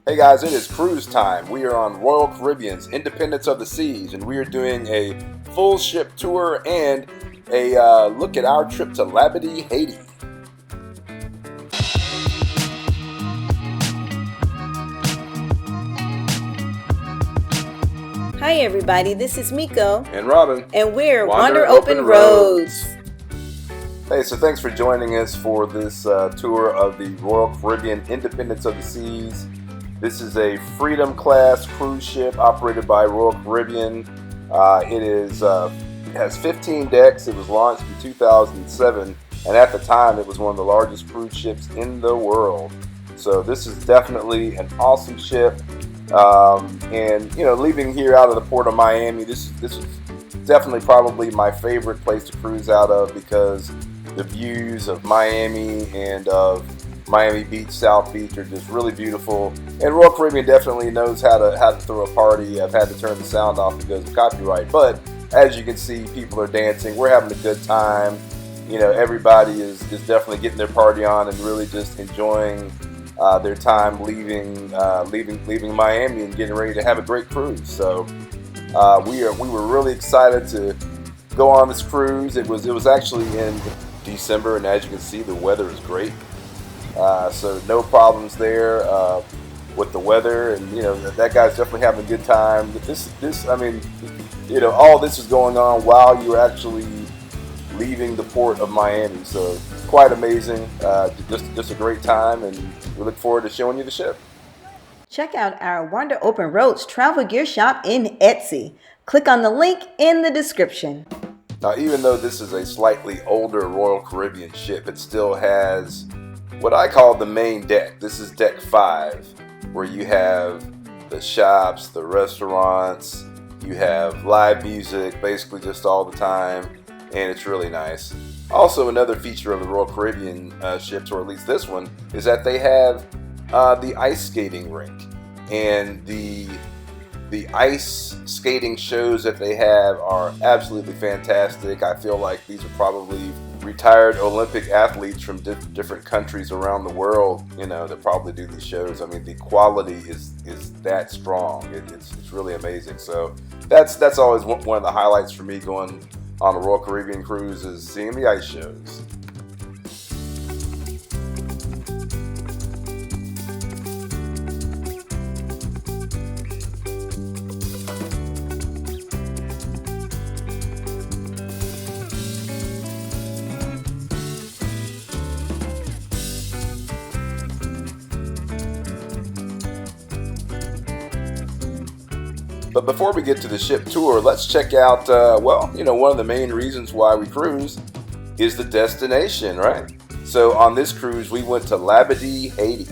Hey guys, it is cruise time. We are on Royal Caribbean's Independence of the Seas, and we are doing a full ship tour and a look at our trip to Labadee, Haiti. Hi everybody, this is Miko. And Robin. And we're Wander Open Roads. Hey, so thanks for joining us for this tour of the Royal Caribbean Independence of the Seas. This is a Freedom class cruise ship operated by Royal Caribbean. It has 15 decks. It was launched in 2007, and at the time it was one of the largest cruise ships in the world. So this is definitely an awesome ship. And you know, leaving here out of the port of Miami, this is definitely probably my favorite place to cruise out of, because the views of Miami and of Miami Beach, South Beach are just really beautiful. And Royal Caribbean definitely knows how to throw a party. I've had to turn the sound off because of copyright, but as you can see, people are dancing. We're having a good time. You know, everybody is definitely getting their party on and really just enjoying their time leaving Miami and getting ready to have a great cruise. So we were really excited to go on this cruise. It was actually in December, and as you can see, the weather is great. So no problems there with the weather, and you know, that guy's definitely having a good time. I mean, you know, all this is going on while you're actually leaving the port of Miami. So quite amazing. Just a great time, and we look forward to showing you the ship. Check out our Wander Open Roads travel gear shop in Etsy. Click on the link in the description. Now, even though this is a slightly older Royal Caribbean ship, it still has what I call the main deck. This is deck 5, where you have the shops, the restaurants, you have live music basically just all the time, and it's really nice. Also, another feature of the Royal Caribbean ships, or at least this one, is that they have the ice skating rink, and the ice skating shows that they have are absolutely fantastic. I feel like these are probably retired Olympic athletes from different countries around the world, you know, that probably do these shows. I mean, the quality is that strong. It's really amazing. So that's always one of the highlights for me going on a Royal Caribbean cruise, is seeing the ice shows. But before we get to the ship tour, let's check out, well, you know, one of the main reasons why we cruise is the destination, right? So on this cruise, we went to Labadee, Haiti,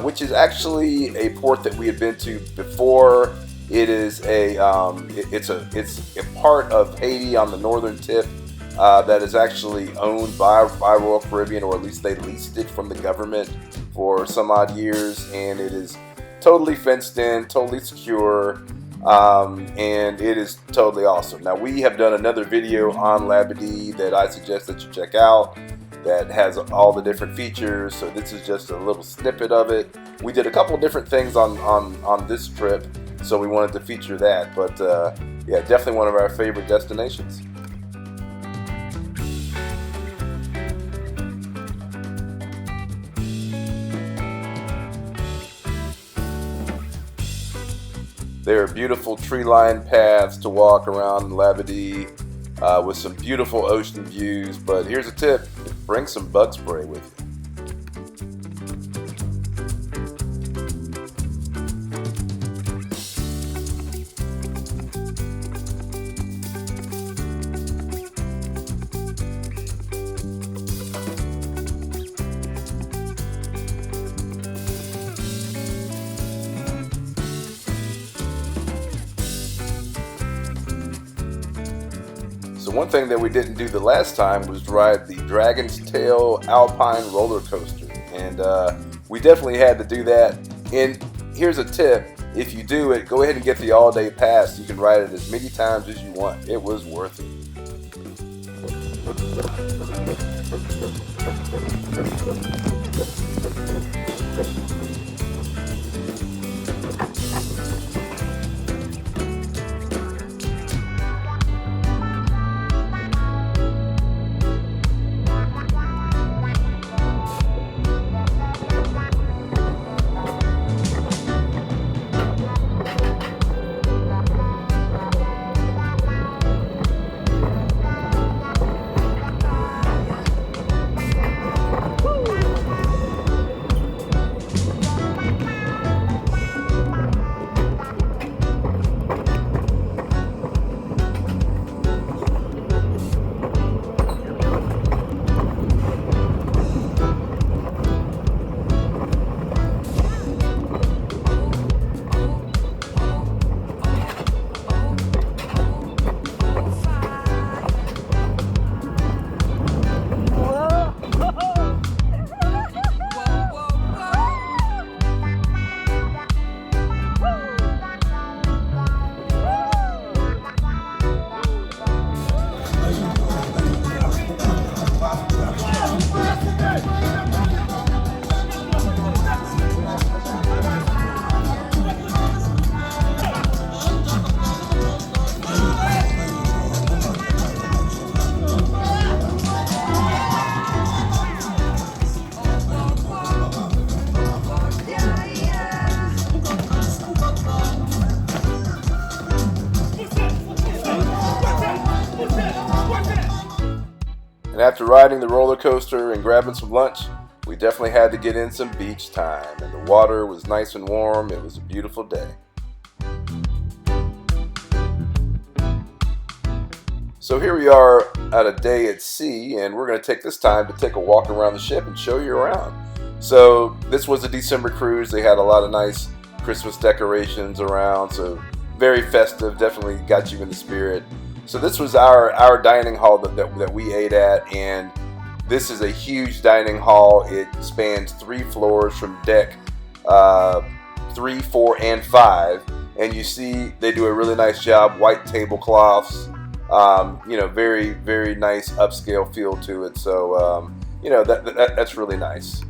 which is actually a port that we had been to before. It is it's a part of Haiti on the northern tip that is actually owned by Royal Caribbean, or at least they leased it from the government for some odd years, and it is totally fenced in, totally secure, and it is totally awesome. Now, we have done another video on Labadee that I suggest that you check out that has all the different features, so this is just a little snippet of it. We did a couple different things on this trip, so we wanted to feature that, but yeah, definitely one of our favorite destinations. There are beautiful tree-lined paths to walk around Labadee with some beautiful ocean views, but here's a tip: bring some bug spray with you. So one thing that we didn't do the last time was ride the Dragon's Tail Alpine roller coaster, and we definitely had to do that. And here's a tip: if you do it, go ahead and get the all-day pass. You can ride it as many times as you want. It was worth it. after riding the roller coaster and grabbing some lunch, we definitely had to get in some beach time, and the water was nice and warm. It was a beautiful day. So here we are at a day at sea, and we're going to take this time to take a walk around the ship and show you around. So this was a December cruise. They had a lot of nice Christmas decorations around, so very festive, definitely got you in the spirit. So this was our dining hall that we ate at, and this is a huge dining hall. It spans 3 floors from deck 3, 4, and 5, and you see they do a really nice job. White tablecloths, very, very nice upscale feel to it. So that's really nice.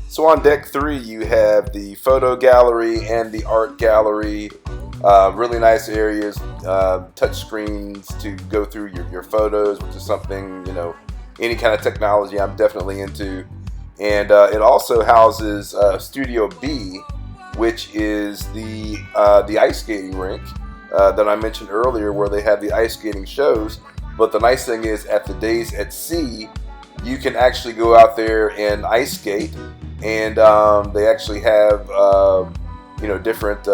So on deck 3, you have the photo gallery and the art gallery. Really nice areas, touch screens to go through your photos, which is something, any kind of technology I'm definitely into. And it also houses Studio B, which is the ice skating rink that I mentioned earlier, where they have the ice skating shows. But the nice thing is, at the days at sea, you can actually go out there and ice skate. And they actually have different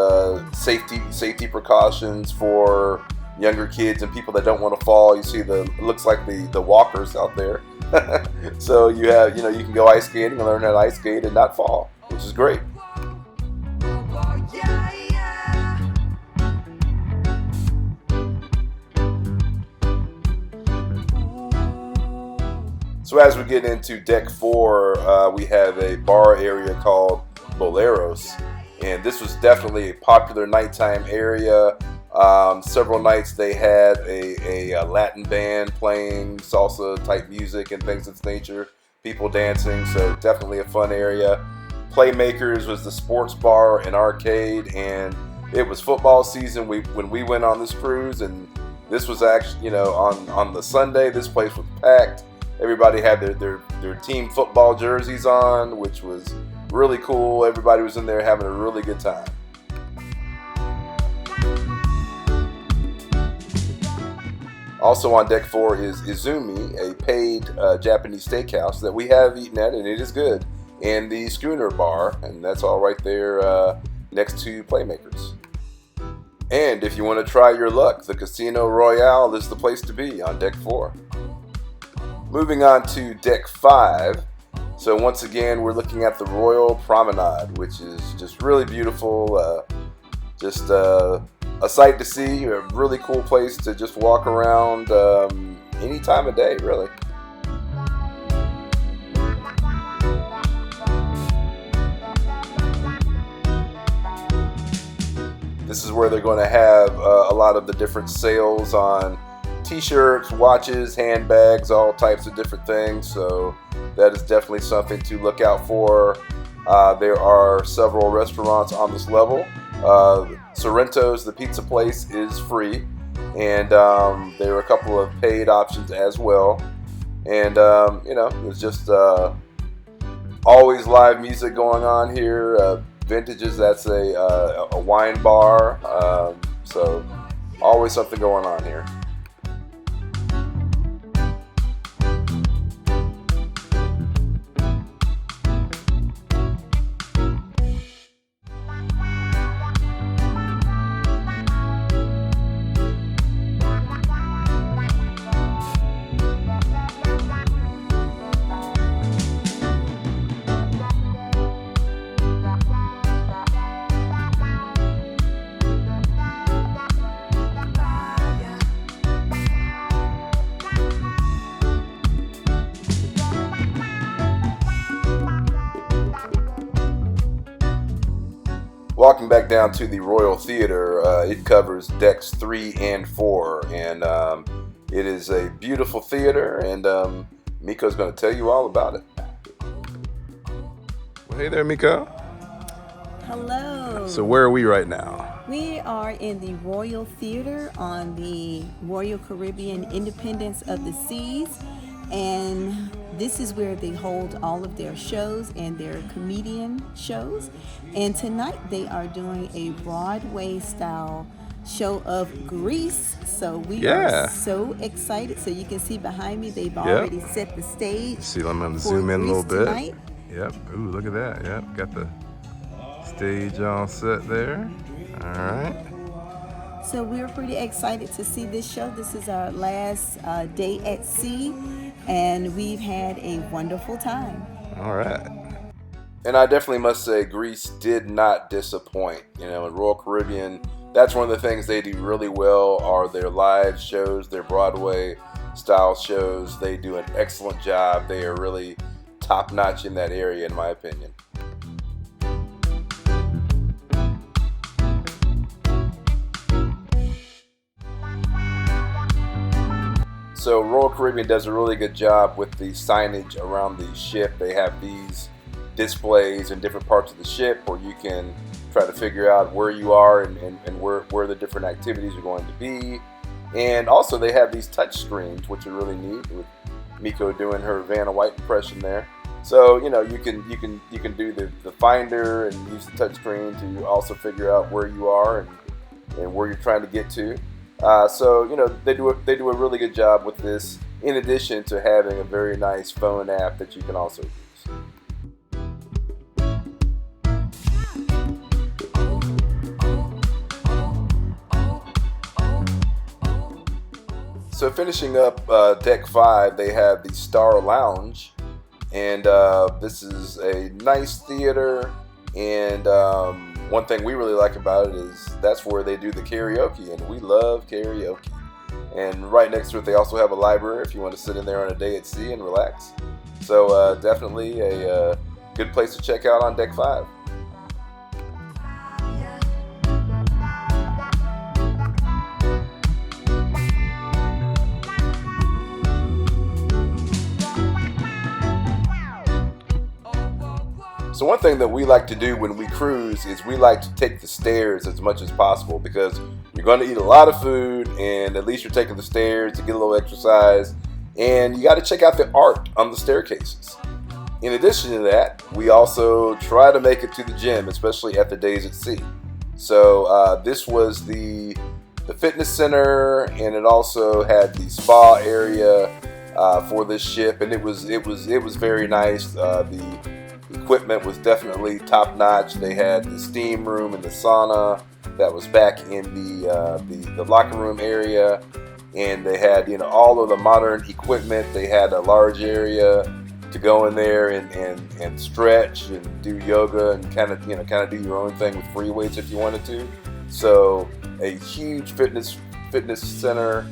safety precautions for younger kids and people that don't want to fall. You see it looks like the walkers out there. So you have, you can go ice skating and learn how to ice skate and not fall, which is great. So as we get into deck 4, we have a bar area called Boleros, and this was definitely a popular nighttime area. Several nights they had a Latin band playing salsa type music and things of this nature, people dancing, so definitely a fun area. Playmakers was the sports bar and arcade, and it was football season when we went on this cruise, and this was actually, on the Sunday, this place was packed. Everybody had their team football jerseys on, which was really cool. Everybody was in there having a really good time. Also on deck 4 is Izumi, a paid Japanese steakhouse that we have eaten at, and it is good. And the Schooner Bar, and that's all right there next to Playmakers. And if you want to try your luck, the Casino Royale is the place to be on deck 4. Moving on to deck 5. So once again, we're looking at the Royal Promenade, which is just really beautiful. Just a sight to see, a really cool place to just walk around any time of day, really. This is where they're going to have a lot of the different sales on t-shirts, watches, handbags, all types of different things. So that is definitely something to look out for. There are several restaurants on this level. Sorrento's, the pizza place, is free, and there are a couple of paid options as well. And it's just always live music going on here. Vintages, that's a wine bar, so always something going on here. Walking back down to the Royal Theater, it covers decks 3 and 4, and it is a beautiful theater, and Miko's going to tell you all about it. Well, hey there, Miko. Hello. So where are we right now? We are in the Royal Theater on the Royal Caribbean Independence of the Seas, and this is where they hold all of their shows and their comedian shows. And tonight they are doing a Broadway style show of Greece. So we are Yeah. so excited. So you can see behind me, they've Yep. already set the stage See, I'm going to for zoom in a Greece little bit. tonight. Yep. Ooh, look at that. Yep. Got the stage all set there. All right. So we're pretty excited to see this show. This is our last day at sea, and we've had a wonderful time. All right. And I definitely must say, Greece did not disappoint. You know, in Royal Caribbean, that's one of the things they do really well are their live shows, their Broadway style shows. They do an excellent job. They are really top notch in that area, in my opinion. So Royal Caribbean does a really good job with the signage around the ship. They have these displays in different parts of the ship where you can try to figure out where you are and where the different activities are going to be. And also they have these touch screens, which are really neat, with Miko doing her Vanna White impression there. So, you know, you can do the finder and use the touch screen to also figure out where you are and where you're trying to get to. So, you know, they do a really good job with this, in addition to having a very nice phone app that you can also use. So finishing up Deck 5, they have the Star Lounge, and this is a nice theater, and one thing we really like about it is that's where they do the karaoke, and we love karaoke. And right next to it, they also have a library if you want to sit in there on a day at sea and relax. So definitely a good place to check out on Deck 5. So one thing that we like to do when we cruise is we like to take the stairs as much as possible, because you're going to eat a lot of food, and at least you're taking the stairs to get a little exercise, and you got to check out the art on the staircases. In addition to that, we also try to make it to the gym, especially at the days at sea. So this was the fitness center, and it also had the spa area for this ship, and it was very nice. The equipment was definitely top notch. They had the steam room and the sauna that was back in the locker room area, and they had, you know, all of the modern equipment. They had a large area to go in there and stretch and do yoga and kind of do your own thing with free weights if you wanted to. So a huge fitness center.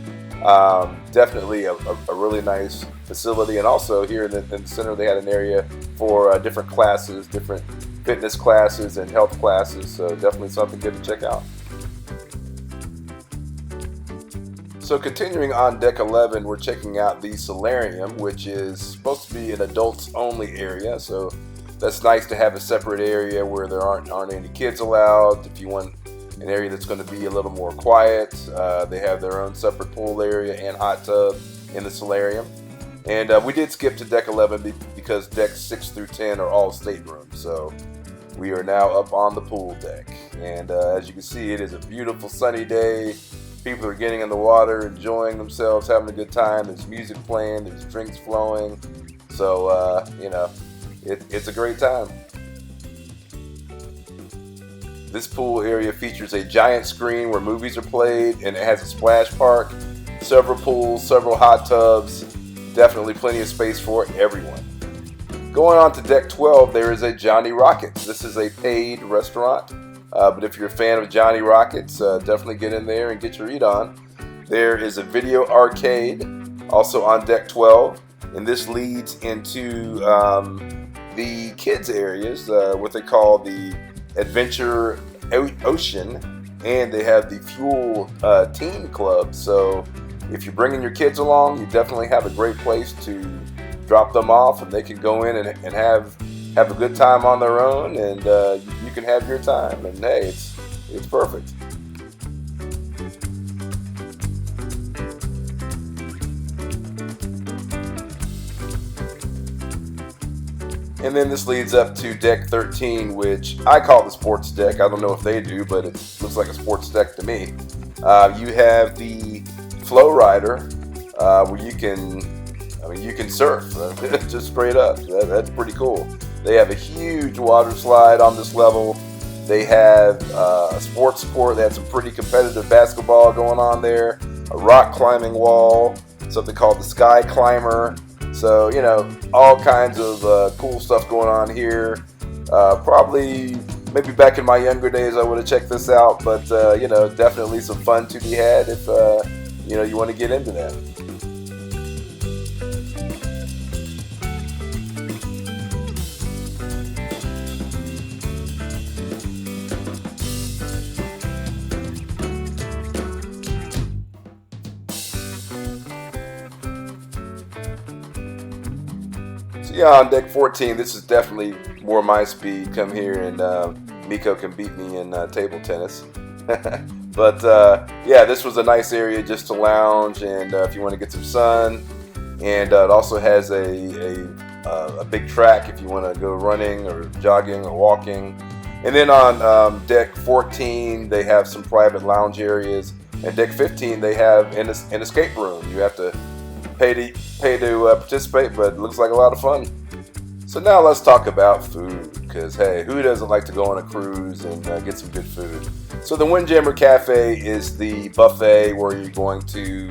Definitely a really nice facility, and also here in the center they had an area for different classes, different fitness classes and health classes, so definitely something good to check out. So continuing on Deck 11, we're checking out the solarium, which is supposed to be an adults only area, so that's nice to have a separate area where there aren't any kids allowed. If you want an area that's going to be a little more quiet, they have their own separate pool area and hot tub in the solarium. And we did skip to Deck 11 because Decks 6 through 10 are all staterooms. So we are now up on the pool deck. And as you can see, it is a beautiful sunny day. People are getting in the water, enjoying themselves, having a good time. There's music playing, there's drinks flowing. So, you know, it's a great time. This pool area features a giant screen where movies are played, and it has a splash park, several pools, several hot tubs, definitely plenty of space for everyone. Going on to Deck 12, there is a Johnny Rockets. This is a paid restaurant, but if you're a fan of Johnny Rockets, definitely get in there and get your eat on. There is a video arcade also on Deck 12, and this leads into the kids areas, what they call the Adventure Ocean, and they have the Fuel Teen Club. So if you're bringing your kids along, you definitely have a great place to drop them off, and they can go in and have a good time on their own, and you can have your time, and hey, it's perfect. And then this leads up to Deck 13, which I call the sports deck. I don't know if they do, but it looks like a sports deck to me. You have the flow rider, where you can surf just straight up. That's pretty cool. They have a huge water slide on this level. They have a sports court. They had some pretty competitive basketball going on there. A rock climbing wall, something called the Sky Climber. So, all kinds of cool stuff going on here. Probably, maybe back in my younger days, I would have checked this out. But, definitely some fun to be had if, you want to get into that. So yeah, on deck 14, this is definitely more my speed. Come here and Miko can beat me in table tennis. But yeah, this was a nice area just to lounge, and if you want to get some sun. And it also has a big track if you want to go running or jogging or walking. And then on deck 14, they have some private lounge areas. And deck 15, they have an escape room. You have to pay to participate, but it looks like a lot of fun. So now let's talk about food, because hey, who doesn't like to go on a cruise and get some good food? So the Windjammer Cafe is the buffet where you're going to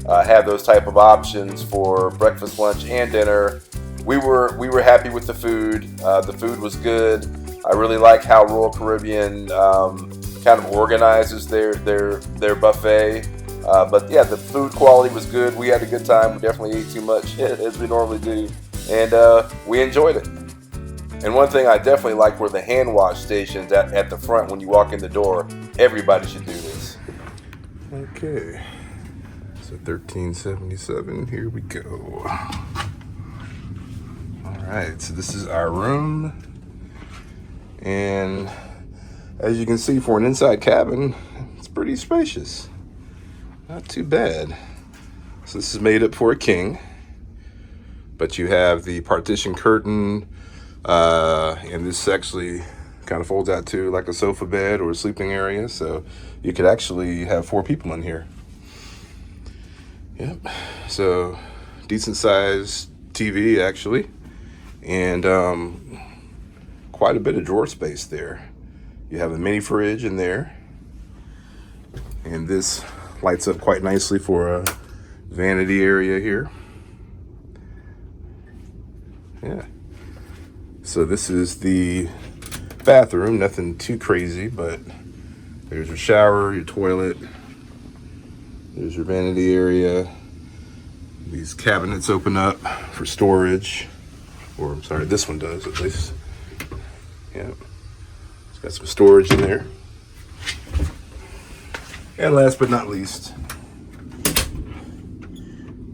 have those type of options for breakfast, lunch, and dinner. We were happy with the food. The food was good. I really like how Royal Caribbean kind of organizes their buffet. But yeah, the food quality was good. We had a good time. We definitely ate too much, as we normally do, and we enjoyed it. And one thing I definitely like were the hand wash stations at the front when you walk in the door. Everybody should do this. Okay, so 1377, here we go. All right, so this is our room, and as you can see, for an inside cabin, it's pretty spacious. Not too bad. So this is made up for a king, but you have the partition curtain, and this actually kind of folds out to like a sofa bed or a sleeping area, so you could actually have 4 people in here. Yep. So decent sized TV actually, and quite a bit of drawer space there. You have a mini fridge in there, and this lights up quite nicely for a vanity area here. Yeah. So this is the bathroom, nothing too crazy, but there's your shower, your toilet, there's your vanity area. These cabinets open up for storage, or I'm sorry, this one does at least. Yeah. It's got some storage in there. And last but not least,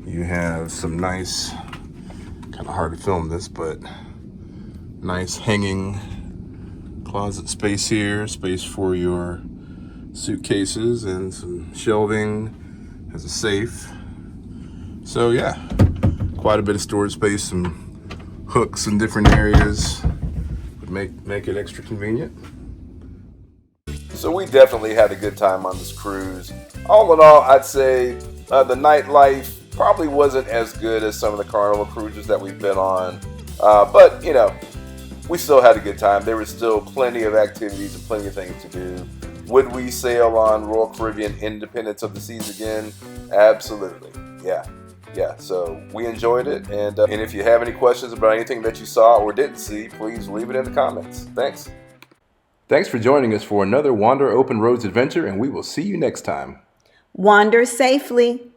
you have some nice, kind of hard to film this, but nice hanging closet space here, space for your suitcases and some shelving, has a safe. So yeah, quite a bit of storage space, some hooks in different areas would make it extra convenient. So we definitely had a good time on this cruise. All in all, I'd say the nightlife probably wasn't as good as some of the Carnival cruises that we've been on. But, we still had a good time. There was still plenty of activities and plenty of things to do. Would we sail on Royal Caribbean Independence of the Seas again? Absolutely. Yeah. So we enjoyed it. And if you have any questions about anything that you saw or didn't see, please leave it in the comments. Thanks. Thanks for joining us for another Wander Open Roads adventure, and we will see you next time. Wander safely.